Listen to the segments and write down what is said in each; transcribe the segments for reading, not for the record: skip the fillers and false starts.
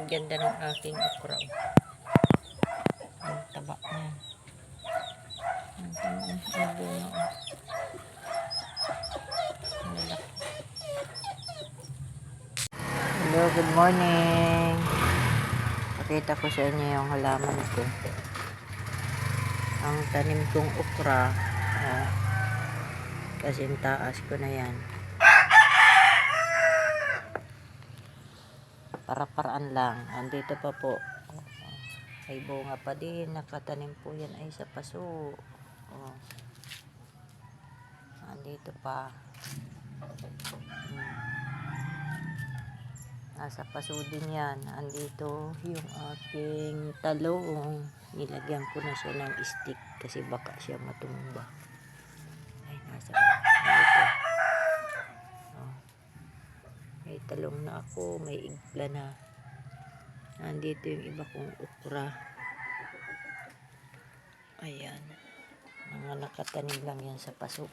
ganda ng aking okra. Ang taba niya. Ang bunga. Hello, good morning. Pakita ko sa inyo yung halaman ko. Ang tanim kong okra. Kasing taas ko na yan. Para-paraan lang. Andito pa po. May bunga pa din. Nakatanim po yan ay sa paso. Andito pa. Nasa paso din yan. Andito yung aking talong. Nilagyan ko na siya ng stick kasi baka siya matumba. Ay, nasa dito. May talong na ako. May igla na. Nandito yung iba kong okra. Ayan. Mga nakatanim lang yan sa paso.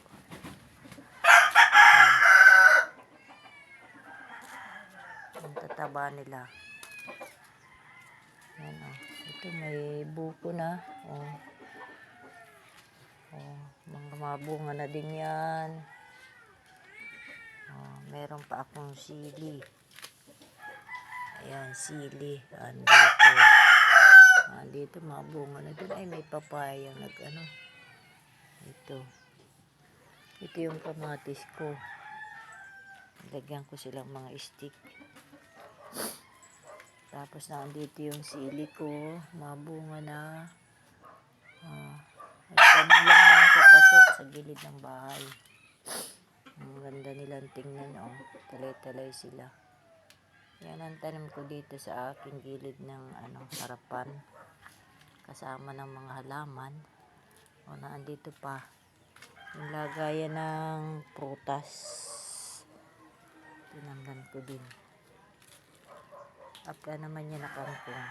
Ang tataba nila. Ayan, ito may buko na. Mga mabunga na din yan. Meron pa akong sili. Ayan, sili. Dito mabunga na din. Ay, may papaya ito yung kamatis ko. Lagyan ko silang mga stick. Tapos nandito yung sili ko. Mabunga na. Nagtanim lang sa paso sa gilid ng bahay. Ang ganda nilang tingnan. Talay-talay sila. Yan ang tanim ko dito sa aking gilid ng harapan. Kasama ng mga halaman. Nandito pa yung lagayan ng prutas. Tinanggan ko din. Apla naman yan na kangkong.